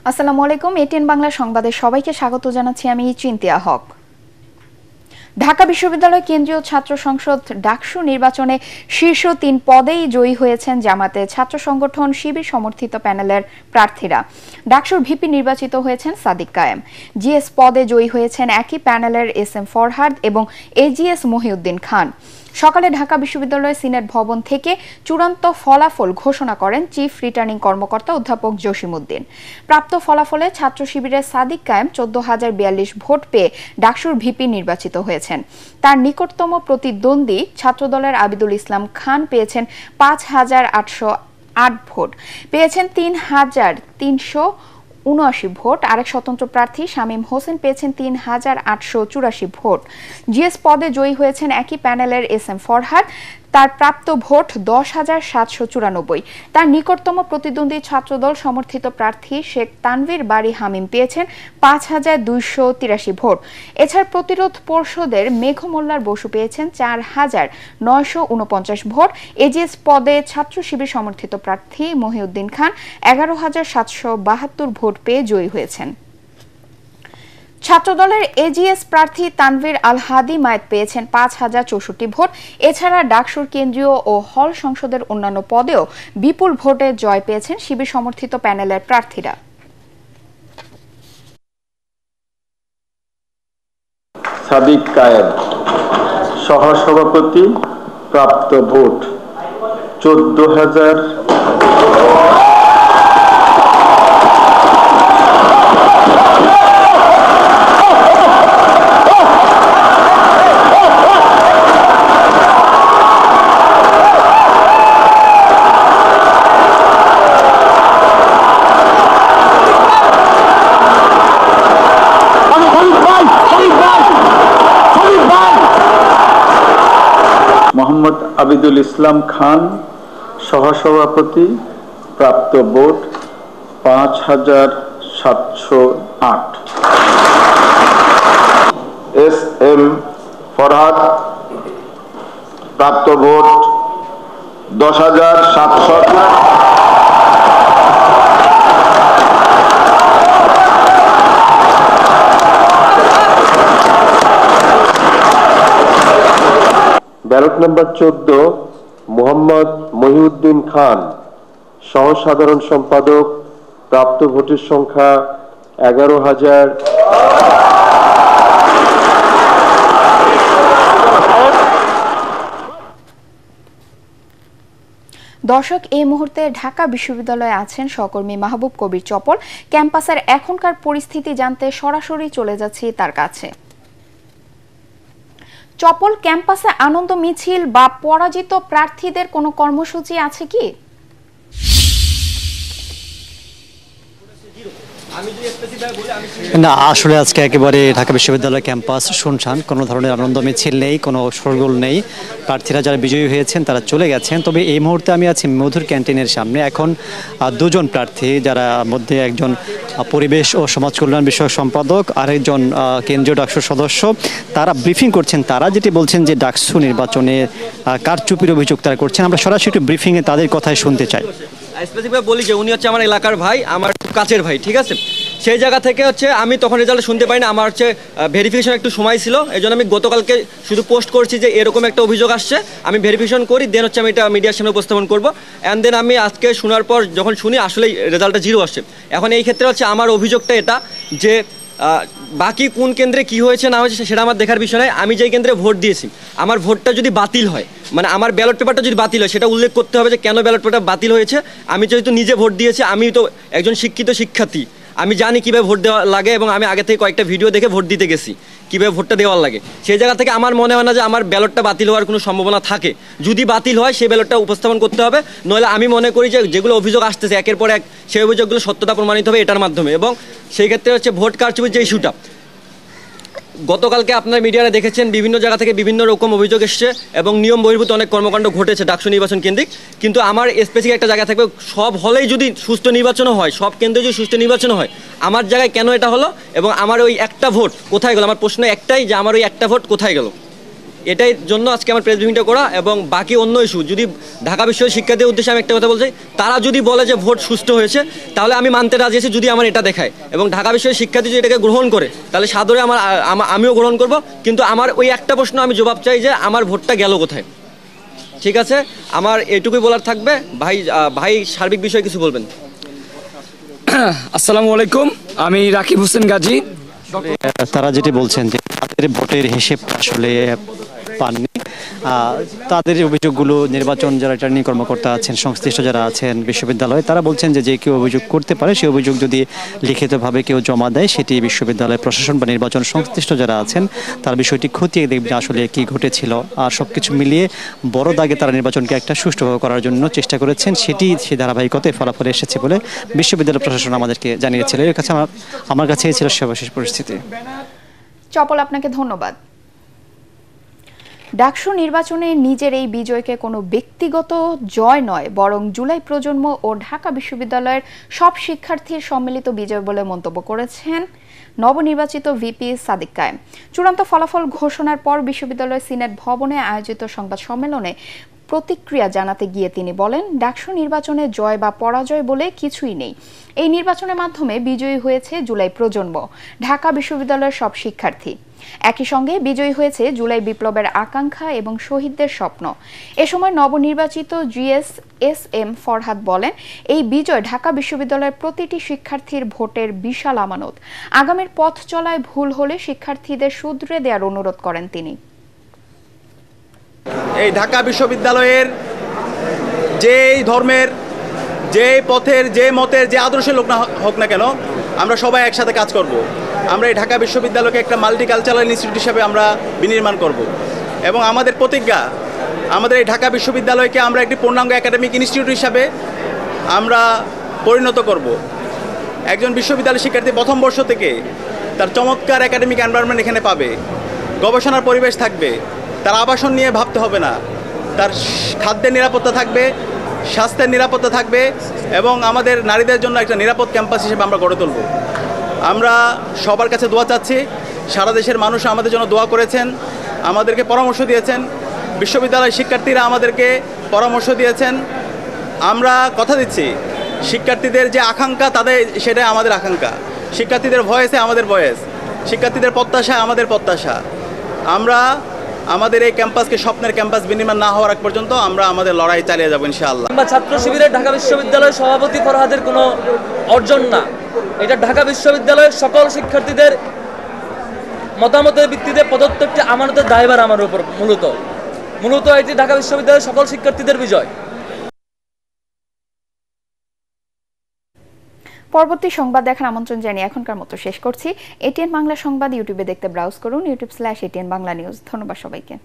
আসসালামু আলাইকুম। এটিএন বাংলা সংবাদে সবাইকে স্বাগত জানাচ্ছি আমি চিন্তিয়া হক। ঢাকা বিশ্ববিদ্যালয় কেন্দ্রীয় ছাত্র সংসদ ডাকসু নির্বাচনে শীর্ষ ৩ পদেই জয়ী হয়েছেন জামায়াতের ছাত্র সংগঠন শিবির সমর্থিত প্যানেলের প্রার্থীরা। ডাকসুর ভিপি নির্বাচিত হয়েছেন সাদিক কায়েম। জিএস পদে জয়ী হয়েছেন একই প্যানেলের এসএম ফরহাদ এবং এজিএস মহিউদ্দিন খান। সকালে ঢাকা বিশ্ববিদ্যালয়ের সিনেট ভবন থেকে চূড়ান্ত ফলাফল ঘোষণা করেন চিফ রিটার্নিং কর্মকর্তা অধ্যাপক জসিমউদ্দিন। প্রাপ্ত ফলাফলে ছাত্র শিবিরের সাদিক কায়েম ১৪,০৪২ ভোট পেয়ে ডাকসুর ভিপি নির্বাচিত হয়েছেন। তার নিকটতম প্রতিদ্বন্দ্বী ছাত্রদলের আবিদুল ইসলাম খান পেয়েছেন ৫,৮০৮ ভোট, পেয়েছেন ৩,৩৭৯ ভোট। আরেক স্বতন্ত্র প্রার্থী শামীম হোসেন পেয়েছেন ৩,৮৮৪ ভোট। জিএস পদে জয়ী হয়েছেন একই প্যানেলের এসএম ফরহাদ। তার প্রাপ্ত ভোট ১০,৭৯৪। তার নিকটতম প্রতিদ্বন্দ্বী ছাত্রদল সমর্থিত প্রার্থী শেখ তানভীর বারী হামিম পেয়েছেন ৫,২৮৩ ভোট। এছাড়া প্রতিরোধ পর্ষদের মেঘ মোল্লার বসু পেয়েছেন ৪,৯৪৯ ভোট। এজিএস পদে ছাত্র শিবির সমর্থিত প্রার্থী মহিউদ্দিন খান ১১,৭৭২ ভোট পেয়ে জয়ী হয়েছেন। ছাত্রদলের এজিএস প্রার্থী তানভীর আল হাদি মায়েত পেয়েছেন ৫,০৬৪ ভোট। এছাড়া ডাকসুর কেন্দ্রীয় ও হল সংসদের অন্যান্য পদেও বিপুল ভোটে জয় পেয়েছেন শিবির সমর্থিত প্যানেলের প্রার্থীরা। সাদিক কায়েম সহসভাপতি, প্রাপ্ত ভোট ১৪,০০০। মোহাম্মদ আবিদুল ইসলাম খান সহসভাপতি, প্রাপ্ত ভোট ৫,৭০৮। এস এম ফরহাদ প্রাপ্ত ভোট ১০,৭০০। ব্যালট নম্বর ১৪ মোহাম্মদ মহিউদ্দিন খান সহ সাধারণ সম্পাদক, প্রাপ্ত ভোটের সংখ্যা ১১,০০০। দর্শক, এই মুহূর্তে ঢাকা বিশ্ববিদ্যালয়ে আছেন সহকর্মী মাহবুব কবির চপল। ক্যাম্পাসের এখনকার পরিস্থিতি জানতে সরাসরি চলে যাচ্ছি তার কাছে। চপল, ক্যাম্পাসে আনন্দ মিছিল বা পরাজিত প্রার্থীদের কোনো কর্মসূচি আছে কি? না, আসলে আজকে একেবারে ঢাকা বিশ্ববিদ্যালয় ক্যাম্পাস শুনশান, কোনো ধরনের আনন্দ মিছিল নেই, কোনো শোরগোল নেই। প্রার্থীরা যারা বিজয়ী হয়েছেন তারা চলে গেছেন। তবে এই মুহূর্তে আমি আছি মধুর ক্যান্টিনের সামনে। এখন দুজন প্রার্থী, যারা মধ্যে একজন পরিবেশ ও সমাজ কল্যাণ বিষয়ক সম্পাদক আর একজন কেন্দ্রীয় ডাকসুর সদস্য, তারা ব্রিফিং করছেন। তারা যেটি বলছেন যে ডাকসু নির্বাচনে কারচুপির অভিযোগ তারা করছেন। আমরা সরাসরি একটু ব্রিফিংয়ে তাদের কথাই শুনতে চাই। স্পেসিফিকভাবে বলি যে উনি হচ্ছে আমার এলাকার ভাই, আমার কাছের ভাই, ঠিক আছে। সেই জায়গা থেকে হচ্ছে আমি তখন রেজাল্ট শুনতে পাই না, আমার হচ্ছে ভেরিফিকেশন একটু সময় ছিল, এই জন্য আমি গতকালকে শুধু পোস্ট করছি যে এরকম একটা অভিযোগ আসছে, আমি ভেরিফিকেশন করি, দেন হচ্ছে আমি এটা মিডিয়ার সামনে উপস্থাপন করবো। অ্যান্ড দেন আমি আজকে শোনার পর যখন শুনি আসলেই রেজাল্টটা 0 আসছে। এখন এই ক্ষেত্রে হচ্ছে আমার অভিযোগটা এটা যে বাকি কোন কেন্দ্রে কি হয়েছে না হয়েছে সেটা আমার দেখার বিষয় নয়। আমি যেই কেন্দ্রে ভোট দিয়েছি, আমার ভোটটা যদি বাতিল হয়, মানে আমার ব্যালট পেপারটা যদি বাতিল হয়, সেটা উল্লেখ করতে হবে যে কেন ব্যালট পেপারটা বাতিল হয়েছে। আমি যেহেতু নিজে ভোট দিয়েছি, আমি তো একজন শিক্ষিত শিক্ষার্থী, আমি জানি কীভাবে ভোট দেওয়া লাগে এবং আমি আগে থেকে কয়েকটা ভিডিও দেখে ভোট দিতে গেছি কীভাবে ভোটটা দেওয়ার লাগে। সেই জায়গা থেকে আমার মনে হয় না যে আমার ব্যালটটা বাতিল হওয়ার কোনো সম্ভাবনা থাকে। যদি বাতিল হয় সেই ব্যালটটা উপস্থাপন করতে হবে, নইলে আমি মনে করি যে যেগুলো অভিযোগ আসতেছে একের পর এক, সেই অভিযোগগুলো সত্যতা প্রমাণিত হবে এটার মাধ্যমে। এবং সেই ক্ষেত্রে হচ্ছে ভোট কারচুপির যে ইস্যুটা, গতকালকে আপনার মিডিয়ারে দেখেছেন বিভিন্ন জায়গা থেকে বিভিন্ন রকম অভিযোগ এসছে এবং নিয়ম বহির্ভূত অনেক কর্মকাণ্ড ঘটেছে ডাকসু নির্বাচন কেন্দ্রিক। কিন্তু আমার স্পেসিফিক একটা জায়গা থাকবে, সব হলেই যদি সুষ্ঠু নির্বাচনও হয়, সব কেন্দ্রে যদি সুষ্ঠু নির্বাচনও হয়, আমার জায়গায় কেন এটা হলো এবং আমার ওই একটা ভোট কোথায় গেল? আমার প্রশ্ন একটাই যে আমার ওই একটা ভোট কোথায় গেল? এটাই জন্য আজকে আমার প্রেস ব্রিফিংটা করা। এবং বাকি অন্য ইস্যু যদি ঢাকা বিশ্ববিদ্যালয়ের শিক্ষার্থীদের উদ্দেশ্যে আমি একটা কথা বলছি, তারা যদি বলে যে ভোট সুষ্ঠু হয়েছে তাহলে আমি মানতে রাজি আছি, যদি আমার এটা দেখায়। এবং ঢাকা বিশ্ববিদ্যালয়ের শিক্ষার্থী যদি এটাকে গ্রহণ করে তাহলে সাদরে আমিও গ্রহণ করব। কিন্তু আমার ওই একটা প্রশ্ন আমি জবাব চাই যে আমার ভোটটা গেল কোথায়। ঠিক আছে, আমার এটুকুই বলার থাকবে। ভাই সার্বিক বিষয়ে কিছু বলবেন? আসসালামু আলাইকুম, আমি রাকিব হোসেন গাজী। তারা যেটি বলছেন যে তাদের ভোটের হিসেব আসলে পাননি, তাদের অভিযোগগুলো নির্বাচন যারা রিটার্নিং কর্মকর্তা আছেন, সংশ্লিষ্ট যারা আছেন বিশ্ববিদ্যালয়ে, তারা বলছেন যে কেউ অভিযোগ করতে পারে, সেই অভিযোগ যদি লিখিতভাবে কেউ জমা দেয় সেটি বিশ্ববিদ্যালয় প্রশাসন বা নির্বাচন সংশ্লিষ্ট যারা আছেন তার বিষয়টি খতিয়ে দেখবে আসলে কি ঘটেছিল। আর সবকিছু মিলিয়ে বড় দাগে তারা নির্বাচনকে একটা সুষ্ঠুভাবে করার জন্য চেষ্টা করেছেন, সেটি সেই ধারাবাহিকতায় ফলাফলে এসেছে বলে বিশ্ববিদ্যালয় প্রশাসন আমাদেরকে জানিয়েছিল। এর কাছে আমার কাছে এই ছিল সর্বশেষ পরিস্থিতি। চপল, আপনাকে ধন্যবাদ। ডাকসু নির্বাচনে নিজের এই বিজয়কে কোনো ব্যক্তিগত জয় নয়, বরং জুলাই প্রজন্ম ও ঢাকা বিশ্ববিদ্যালয়ের সব শিক্ষার্থীর সম্মিলিত বিজয় বলে মন্তব্য করেছেন নবনির্বাচিত ভিপি সাদিক কায়েম। চূড়ান্ত ফলাফল ঘোষণার পর বিশ্ববিদ্যালয়ের সিনেট ভবনে আয়োজিত সংবাদ সম্মেলনে প্রতিক্রিয়া জানাতে গিয়ে তিনি বলেন, ডাকসু নির্বাচনে জয় বা পরাজয় বলে কিছুই নেই। এই নির্বাচনের মাধ্যমে বিজয়ী হয়েছে জুলাই প্রজন্ম, ঢাকা বিশ্ববিদ্যালয়ের সব শিক্ষার্থী। একই সঙ্গে বিজয়ী হয়েছে জুলাই বিপ্লবের আকাঙ্ক্ষা এবং শহীদদের স্বপ্ন। এ সময় নবনির্বাচিত জিএস এস এম ফরহাদ বলেন, এই বিজয় ঢাকা বিশ্ববিদ্যালয়ের প্রতিটি শিক্ষার্থীর ভোটের বিশাল আমানত। আগামীর পথ চলায় ভুল হলে শিক্ষার্থীদের শুধরে দেওয়ার অনুরোধ করেন তিনি। এই ঢাকা বিশ্ববিদ্যালয়ের যেই ধর্মের, যে পথের, যে মতের, যে আদর্শের লোক না হোক না কেন, আমরা সবাই একসাথে কাজ করব। আমরা এই ঢাকা বিশ্ববিদ্যালয়কে একটা মাল্টিকালচারাল ইনস্টিটিউট হিসেবে আমরা বিনির্মাণ করব। এবং আমাদের প্রতিজ্ঞা, আমাদের এই ঢাকা বিশ্ববিদ্যালয়কে আমরা একটি পূর্ণাঙ্গ একাডেমিক ইনস্টিটিউট হিসাবে আমরা পরিণত করব। একজন বিশ্ববিদ্যালয় শিক্ষার্থী প্রথম বর্ষ থেকে তার চমৎকার একাডেমিক এনভায়রনমেন্ট এখানে পাবে, গবেষণার পরিবেশ থাকবে, তার আবাসন নিয়ে ভাবতে হবে না, তার খাদ্যের নিরাপত্তা থাকবে, স্বাস্থ্যের নিরাপত্তা থাকবে, এবং আমাদের নারীদের জন্য একটা নিরাপদ ক্যাম্পাস হিসেবে আমরা গড়ে তুলব। আমরা সবার কাছে দোয়া চাচ্ছি। সারা দেশের মানুষ আমাদের জন্য দোয়া করেছেন, আমাদেরকে পরামর্শ দিয়েছেন, বিশ্ববিদ্যালয়ের শিক্ষার্থীরা আমাদেরকে পরামর্শ দিয়েছেন। আমরা কথা দিচ্ছি, শিক্ষার্থীদের যে আকাঙ্ক্ষা তাদের সেটাই আমাদের আকাঙ্ক্ষা, শিক্ষার্থীদের ভয়েসে আমাদের ভয়েস, শিক্ষার্থীদের প্রত্যাশা আমাদের প্রত্যাশা। আমরা আমাদের এই ক্যাম্পাসকে স্বপ্নের ক্যাম্পাস বিনির্মাণ না হওয়ার আগ পর্যন্ত আমরা আমাদের লড়াই চালিয়ে যাবো ইনশাআল্লাহ। ছাত্র শিবিরের ঢাকা বিশ্ববিদ্যালয়ের সভাপতি ফরহাদের কোনো অর্জন না, এটা ঢাকা বিশ্ববিদ্যালয়ের সকল শিক্ষার্থীদের মতামতের ভিত্তিতে প্রদত্ত একটি আমানতের দায়ভার আমার উপর। মূলত এটি ঢাকা বিশ্ববিদ্যালয়ের সকল শিক্ষার্থীদের বিজয়। পরবর্তী সংবাদ দেখার আমন্ত্রণ জানিয়ে এখনকার মতো শেষ করছি। এটিএন বাংলা সংবাদ ইউটিউবে দেখতে ব্রাউজ করুন, youtube/ATN বাংলা নিউজ। ধন্যবাদ সবাইকে।